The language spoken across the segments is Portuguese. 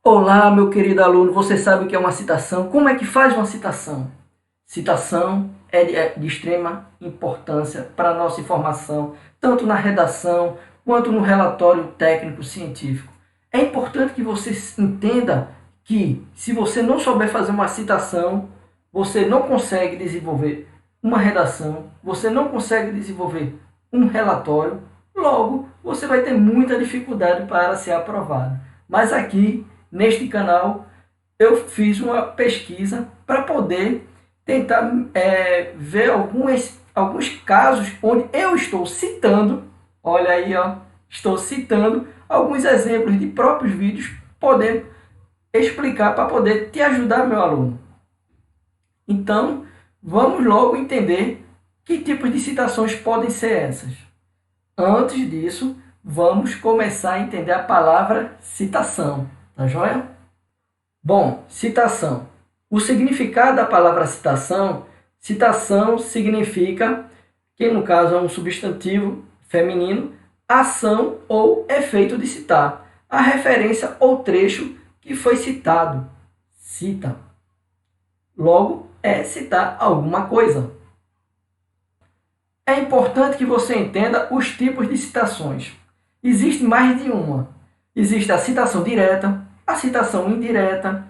Olá, meu querido aluno, você sabe o que é uma citação? Como é que faz uma citação? Citação é de extrema importância para a nossa informação, tanto na redação quanto no relatório técnico-científico. É importante que você entenda que, se você não souber fazer uma citação, você não consegue desenvolver uma redação, você não consegue desenvolver um relatório, logo, você vai ter muita dificuldade para ser aprovado. Mas aqui, neste canal, eu fiz uma pesquisa para poder tentar ver alguns casos onde eu estou citando, olha aí, ó, estou citando alguns exemplos de próprios vídeos, podendo explicar para poder te ajudar, meu aluno. Então, vamos logo entender que tipos de citações podem ser essas. Antes disso, vamos começar a entender a palavra citação, tá joia? Bom, citação. O significado da palavra citação, citação significa, que no caso é um substantivo feminino, ação ou efeito de citar, a referência ou trecho que foi citado. Cita. Logo, é citar alguma coisa. É importante que você entenda os tipos de citações. Existe mais de uma. Existe a citação direta, a citação indireta,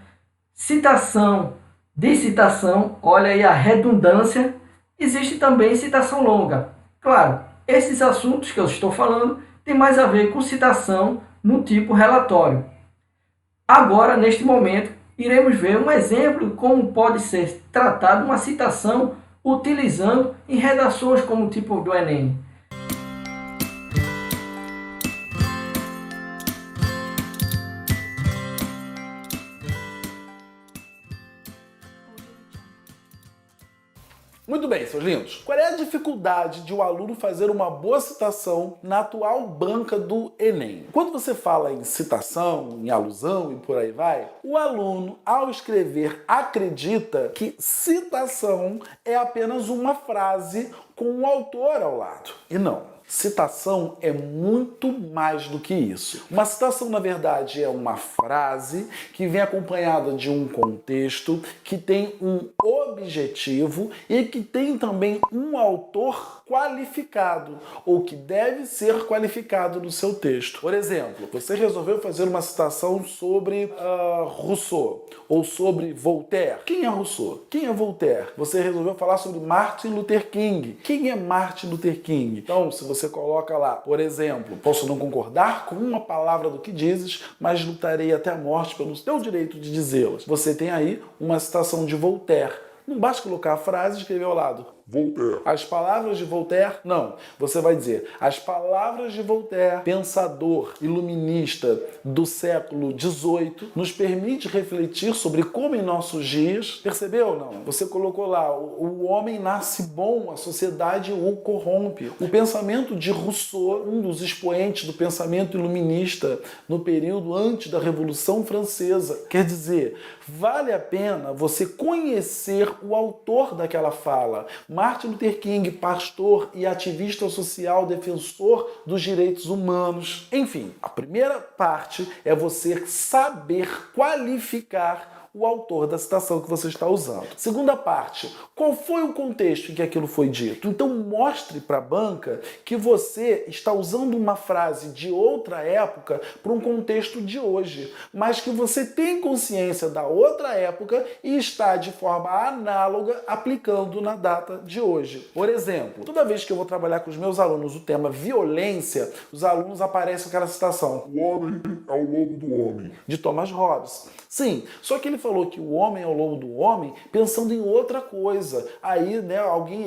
citação de citação, olha aí a redundância. Existe também citação longa. Claro, esses assuntos que eu estou falando têm mais a ver com citação no tipo relatório. Agora, neste momento, iremos ver um exemplo de como pode ser tratada uma citação utilizando em redações como o tipo do Enem. Muito bem, seus lindos. Qual é a dificuldade de um aluno fazer uma boa citação na atual banca do Enem? Quando você fala em citação, em alusão e por aí vai, o aluno, ao escrever, acredita que citação é apenas uma frase com um autor ao lado. E não. Citação é muito mais do que isso. Uma citação, na verdade, é uma frase que vem acompanhada de um contexto, que tem um objetivo e que tem também um autor qualificado, ou que deve ser qualificado no seu texto. Por exemplo, você resolveu fazer uma citação sobre Rousseau, ou sobre Voltaire. Quem é Rousseau? Quem é Voltaire? Você resolveu falar sobre Martin Luther King. Quem é Martin Luther King? Então, se você coloca lá, por exemplo, posso não concordar com uma palavra do que dizes, mas lutarei até a morte pelo teu direito de dizê-las. Você tem aí uma citação de Voltaire. Não basta colocar a frase e escrever ao lado Voltaire. As palavras de Voltaire, não. Você vai dizer, as palavras de Voltaire, pensador iluminista do século XVIII, nos permite refletir sobre como em nossos dias, percebeu ou não? Você colocou lá, o homem nasce bom, a sociedade o corrompe. O pensamento de Rousseau, um dos expoentes do pensamento iluminista no período antes da Revolução Francesa, quer dizer, vale a pena você conhecer o autor daquela fala. Martin Luther King, pastor e ativista social, defensor dos direitos humanos. Enfim, a primeira parte é você saber qualificar o autor da citação que você está usando. Segunda parte, qual foi o contexto em que aquilo foi dito? Então mostre para a banca que você está usando uma frase de outra época para um contexto de hoje, mas que você tem consciência da outra época e está de forma análoga aplicando na data de hoje. Por exemplo, toda vez que eu vou trabalhar com os meus alunos o tema violência, os alunos aparecem aquela citação: O homem é o lobo do homem. De Thomas Hobbes. Sim, só que ele falou que o homem é o lobo do homem pensando em outra coisa. Aí, né,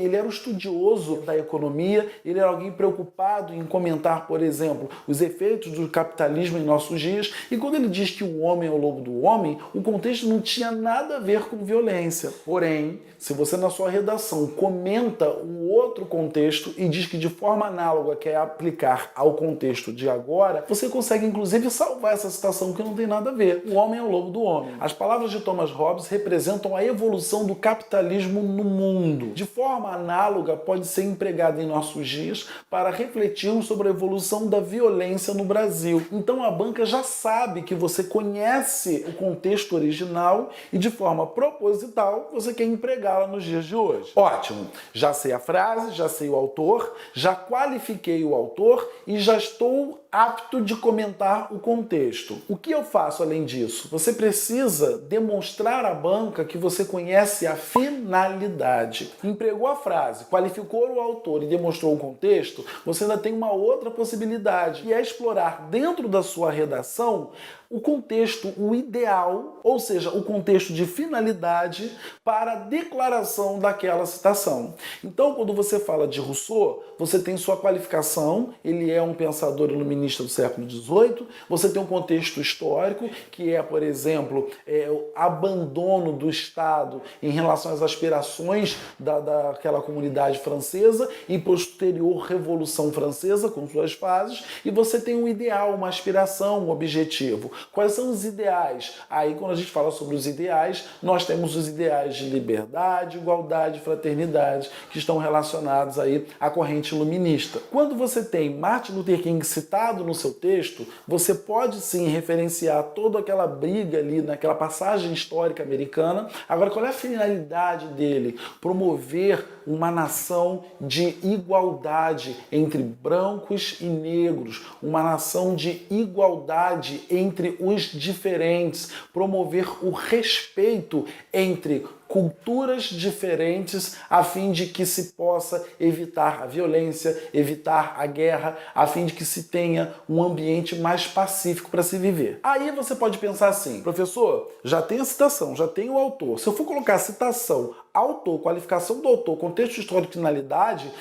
ele era um estudioso da economia, ele era alguém preocupado em comentar, por exemplo, os efeitos do capitalismo em nossos dias, e quando ele diz que o homem é o lobo do homem, o contexto não tinha nada a ver com violência. Porém, se você na sua redação comenta um outro contexto e diz que de forma análoga quer aplicar ao contexto de agora, você consegue inclusive salvar essa citação que não tem nada a ver. O homem é o lobo do homem. As palavras palavras de Thomas Hobbes representam a evolução do capitalismo no mundo. De forma análoga, pode ser empregada em nossos dias para refletirmos sobre a evolução da violência no Brasil. Então a banca já sabe que você conhece o contexto original e de forma proposital você quer empregá-la nos dias de hoje. Ótimo! Já sei a frase, já sei o autor, já qualifiquei o autor e já estou apto de comentar o contexto. O que eu faço além disso? Você precisa demonstrar à banca que você conhece a finalidade. Empregou a frase, qualificou o autor e demonstrou o contexto, você ainda tem uma outra possibilidade, que é explorar dentro da sua redação o contexto, o ideal, ou seja, o contexto de finalidade para a declaração daquela citação. Então, quando você fala de Rousseau, você tem sua qualificação, ele é um pensador iluminista do século XVIII, você tem um contexto histórico, que é, por exemplo, o abandono do Estado em relação às aspirações daquela comunidade francesa e posterior Revolução Francesa, com suas fases, e você tem um ideal, uma aspiração, um objetivo. Quais são os ideais? Aí, quando a gente fala sobre os ideais, nós temos os ideais de liberdade, igualdade, fraternidade, que estão relacionados aí à corrente iluminista. Quando você tem Martin Luther King citado no seu texto, você pode sim referenciar toda aquela briga ali naquela passagem histórica americana. Agora, qual é a finalidade dele? Promover uma nação de igualdade entre brancos e negros, uma nação de igualdade entre os diferentes, promover o respeito entre culturas diferentes a fim de que se possa evitar a violência, evitar a guerra, a fim de que se tenha um ambiente mais pacífico para se viver. Aí você pode pensar assim, professor, já tem a citação, já tem o autor. Se eu for colocar citação, autor, qualificação do autor, contexto histórico e finalidade,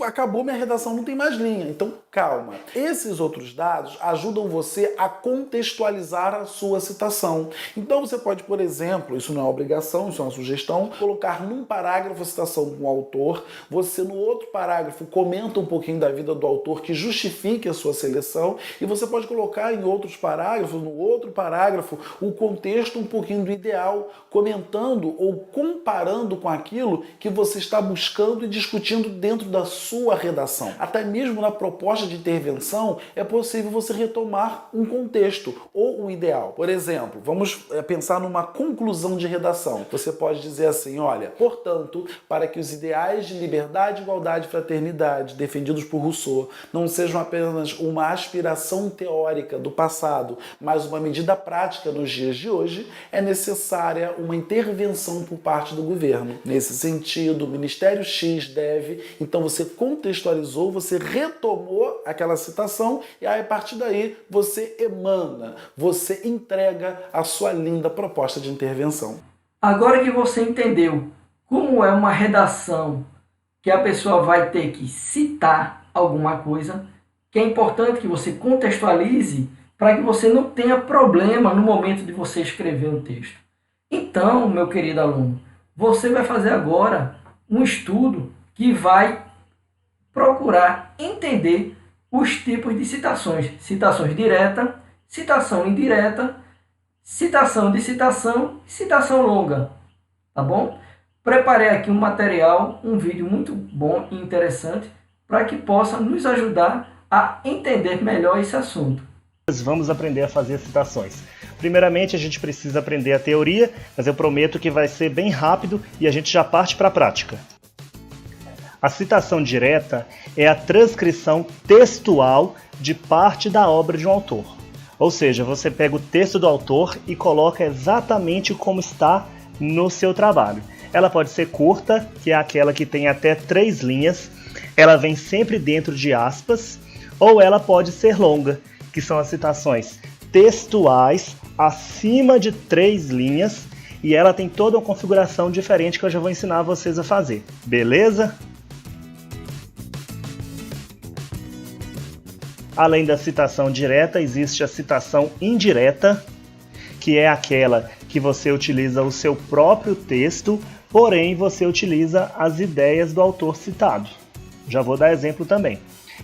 acabou minha redação, não tem mais linha. Então, calma. Esses outros dados ajudam você a contextualizar a sua citação. Então, você pode, por exemplo, isso não é obrigação, isso é uma sugestão, colocar num parágrafo a citação do autor, você no outro parágrafo comenta um pouquinho da vida do autor que justifique a sua seleção, e você pode colocar em outros parágrafos, no outro parágrafo, o contexto um pouquinho do ideal, comentando ou comparando com aquilo que você está buscando e discutindo dentro da sua redação. Até mesmo na proposta de intervenção é possível você retomar um contexto ou um ideal. Por exemplo, vamos pensar numa conclusão de redação. Você pode dizer assim, olha, portanto, para que os ideais de liberdade, igualdade e fraternidade defendidos por Rousseau não sejam apenas uma aspiração teórica do passado, mas uma medida prática nos dias de hoje, é necessária uma intervenção por parte do governo. Nesse sentido, o Ministério X deve, então você contextualizou, você retomou aquela citação e aí, a partir daí você emana, você entrega a sua linda proposta de intervenção. Agora que você entendeu como é uma redação que a pessoa vai ter que citar alguma coisa, que é importante que você contextualize para que você não tenha problema no momento de você escrever um texto. Então, meu querido aluno, você vai fazer agora um estudo que vai procurar entender os tipos de citações. Citações direta, citação indireta, citação de citação e citação longa. Tá bom? Preparei aqui um material, um vídeo muito bom e interessante para que possa nos ajudar a entender melhor esse assunto. Vamos aprender a fazer citações. Primeiramente, a gente precisa aprender a teoria, mas eu prometo que vai ser bem rápido e a gente já parte para a prática. A citação direta é a transcrição textual de parte da obra de um autor. Ou seja, você pega o texto do autor e coloca exatamente como está no seu trabalho. Ela pode ser curta, que é aquela que tem até 3 linhas, ela vem sempre dentro de aspas, ou ela pode ser longa, que são as citações textuais acima de 3 linhas, e ela tem toda uma configuração diferente que eu já vou ensinar vocês a fazer, beleza? Além da citação direta, existe a citação indireta, que é aquela que você utiliza o seu próprio texto, porém você utiliza as ideias do autor citado. Já vou dar exemplo também.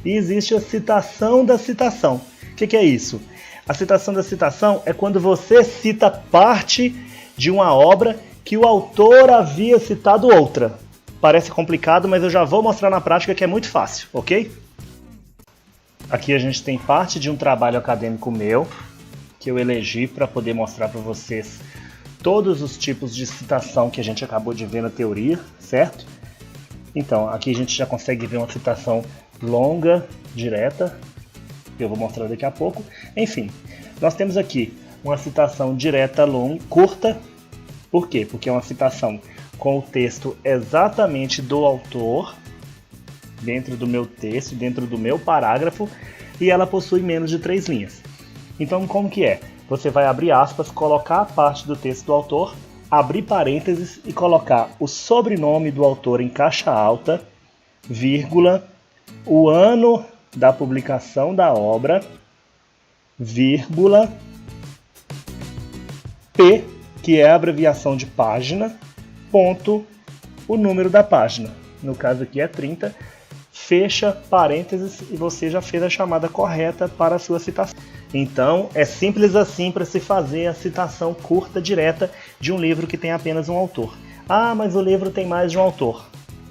E existe a citação da citação. O que é isso? A citação da citação é quando você cita parte de uma obra que o autor havia citado outra. Parece complicado, mas eu já vou mostrar na prática que é muito fácil, ok? Aqui a gente tem parte de um trabalho acadêmico meu, que eu elegi para poder mostrar para vocês todos os tipos de citação que a gente acabou de ver na teoria, certo? Então, aqui a gente já consegue ver uma citação longa, direta, que eu vou mostrar daqui a pouco. Enfim, nós temos aqui uma citação direta curta. Por quê? Porque é uma citação com o texto exatamente do autor, dentro do meu texto, dentro do meu parágrafo, e ela possui menos de 3 linhas. Então, como que é? Você vai abrir aspas, colocar a parte do texto do autor, abrir parênteses e colocar o sobrenome do autor em caixa alta, vírgula, o ano da publicação da obra, vírgula, P, que é a abreviação de página, ponto, o número da página. No caso aqui é 30, fecha parênteses e você já fez a chamada correta para a sua citação. Então, é simples assim para se fazer a citação curta direta de um livro que tem apenas um autor. Ah, mas o livro tem mais de um autor.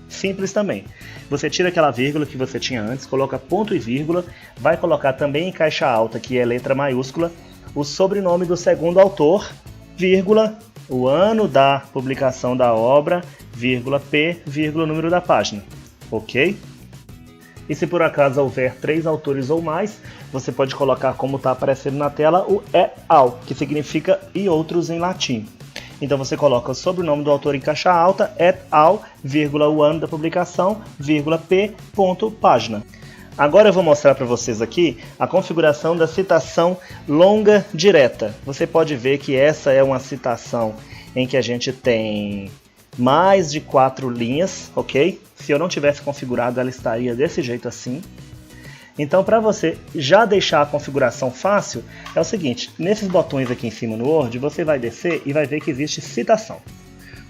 Simples também. Você tira aquela vírgula que você tinha antes, coloca ponto e vírgula, vai colocar também em caixa alta, que é letra maiúscula, o sobrenome do segundo autor, vírgula, o ano da publicação da obra, vírgula, P, vírgula, o número da página. Ok? E se por acaso houver 3 autores ou mais, você pode colocar, como está aparecendo na tela, o et al, que significa e outros em latim. Então você coloca o sobrenome do autor em caixa alta, et al, vírgula, o ano da publicação, vírgula, P, ponto, página. Agora eu vou mostrar para vocês aqui a configuração da citação longa direta. Você pode ver que essa é uma citação em que a gente tem mais de 4 linhas, ok? Se eu não tivesse configurado, ela estaria desse jeito assim. Então, para você já deixar a configuração fácil, é o seguinte, nesses botões aqui em cima no Word, você vai descer e vai ver que existe citação.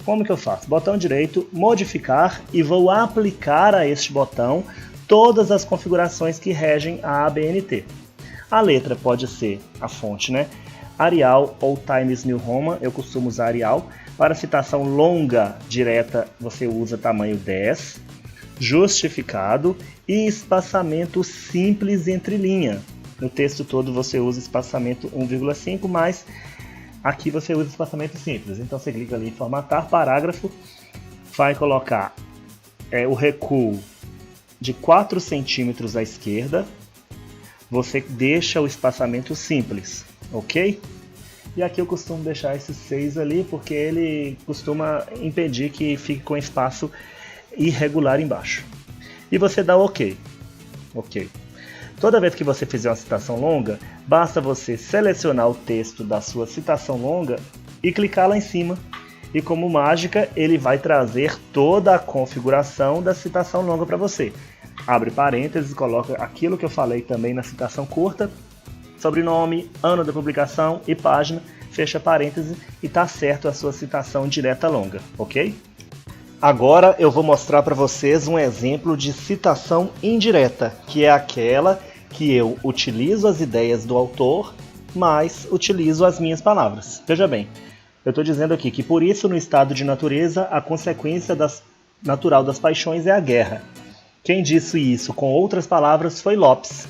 Como que eu faço? Botão direito, modificar, e vou aplicar a este botão todas as configurações que regem a ABNT. A letra pode ser a fonte, né? Arial ou Times New Roman, eu costumo usar Arial. Para citação longa, direta, você usa tamanho 10, justificado e espaçamento simples entre linha. No texto todo você usa espaçamento 1,5, mas aqui você usa espaçamento simples. Então você clica ali em formatar, parágrafo, vai colocar o recuo de 4 centímetros à esquerda, você deixa o espaçamento simples, ok? E aqui eu costumo deixar esses 6 ali, porque ele costuma impedir que fique com espaço irregular embaixo. E você dá OK. OK. Toda vez que você fizer uma citação longa, basta você selecionar o texto da sua citação longa e clicar lá em cima. E como mágica, ele vai trazer toda a configuração da citação longa para você. Abre parênteses, coloca aquilo que eu falei também na citação curta, sobrenome, ano da publicação e página, fecha parênteses e está certo a sua citação direta longa, ok? Agora eu vou mostrar para vocês um exemplo de citação indireta, que é aquela que eu utilizo as ideias do autor, mas utilizo as minhas palavras. Veja bem, eu estou dizendo aqui que por isso no estado de natureza a consequência natural das paixões é a guerra. Quem disse isso com outras palavras foi Lopes.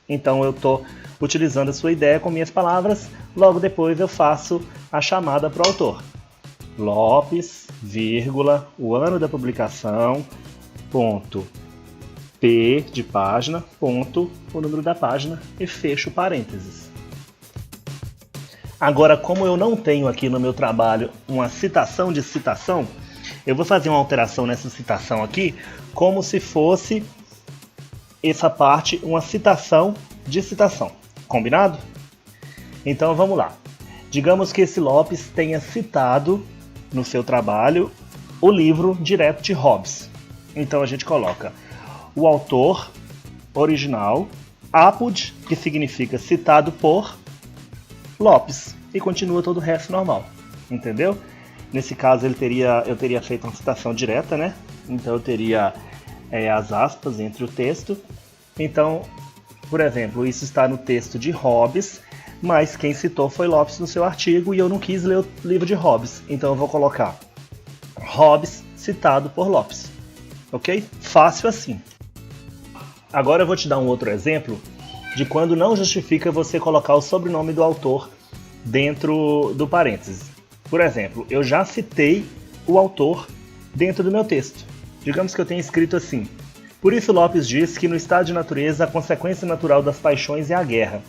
Então eu estou utilizando a sua ideia com minhas palavras, logo depois eu faço a chamada para o autor. Lopes, vírgula, o ano da publicação, ponto, P de página, ponto, o número da página e fecho parênteses. Agora, como eu não tenho aqui no meu trabalho uma citação de citação, eu vou fazer uma alteração nessa citação aqui, como se fosse essa parte uma citação de citação. Combinado? Então vamos lá. Digamos que esse Lopes tenha citado no seu trabalho o livro direto de Hobbes. Então a gente coloca o autor original, apud, que significa citado por Lopes, e continua todo o resto normal. Entendeu? Nesse caso eu teria feito uma citação direta, né? Então eu teria as aspas entre o texto. Então, por exemplo, isso está no texto de Hobbes, mas quem citou foi Lopes no seu artigo e eu não quis ler o livro de Hobbes, então eu vou colocar Hobbes citado por Lopes. Ok? Fácil assim. Agora eu vou te dar um outro exemplo de quando não justifica você colocar o sobrenome do autor dentro do parênteses. Por exemplo, eu já citei o autor dentro do meu texto. Digamos que eu tenha escrito assim: por isso Lopes diz que no estado de natureza a consequência natural das paixões é a guerra.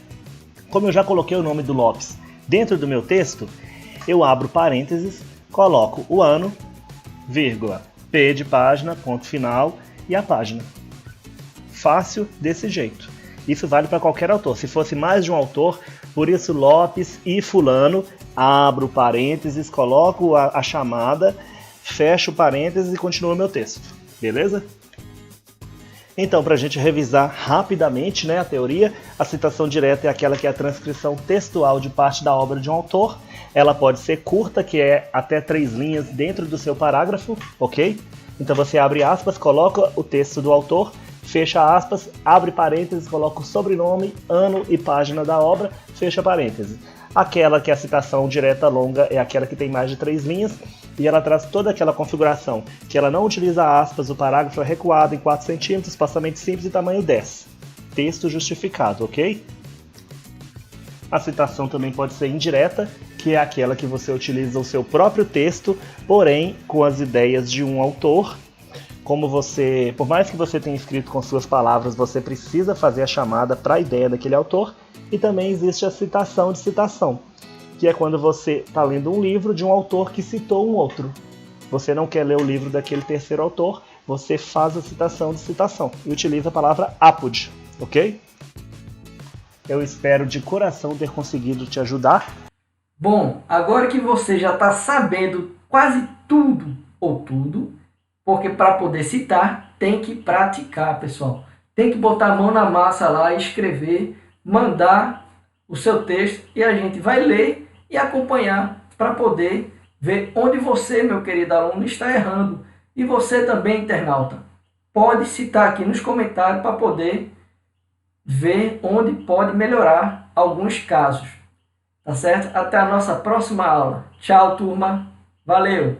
Como eu já coloquei o nome do Lopes dentro do meu texto, eu abro parênteses, coloco o ano, vírgula, P de página, ponto final e a página. Fácil desse jeito. Isso vale para qualquer autor. Se fosse mais de um autor, por isso Lopes e fulano, abro parênteses, coloco a chamada, fecho parênteses e continuo meu texto. Beleza? Então, para a gente revisar rapidamente, a teoria, a citação direta é aquela que é a transcrição textual de parte da obra de um autor. Ela pode ser curta, que é até 3 linhas dentro do seu parágrafo, ok? Então você abre aspas, coloca o texto do autor, fecha aspas, abre parênteses, coloca o sobrenome, ano e página da obra, fecha parênteses. Aquela que é a citação direta longa é aquela que tem mais de 3 linhas e ela traz toda aquela configuração que ela não utiliza aspas, o parágrafo é recuado em 4 centímetros, espaçamento simples e tamanho 10. Texto justificado, ok? A citação também pode ser indireta, que é aquela que você utiliza o seu próprio texto, porém com as ideias de um autor. Como você, por mais que você tenha escrito com suas palavras, você precisa fazer a chamada para a ideia daquele autor. E também existe a citação de citação, que é quando você está lendo um livro de um autor que citou um outro. Você não quer ler o livro daquele terceiro autor, você faz a citação de citação e utiliza a palavra apud, ok? Eu espero de coração ter conseguido te ajudar. Bom, agora que você já está sabendo quase tudo ou tudo, porque para poder citar tem que praticar, pessoal. Tem que botar a mão na massa lá, escrever, mandar o seu texto e a gente vai ler e acompanhar para poder ver onde você, meu querido aluno, está errando. E você também, internauta, pode citar aqui nos comentários para poder ver onde pode melhorar alguns casos. Tá certo? Até a nossa próxima aula. Tchau, turma. Valeu!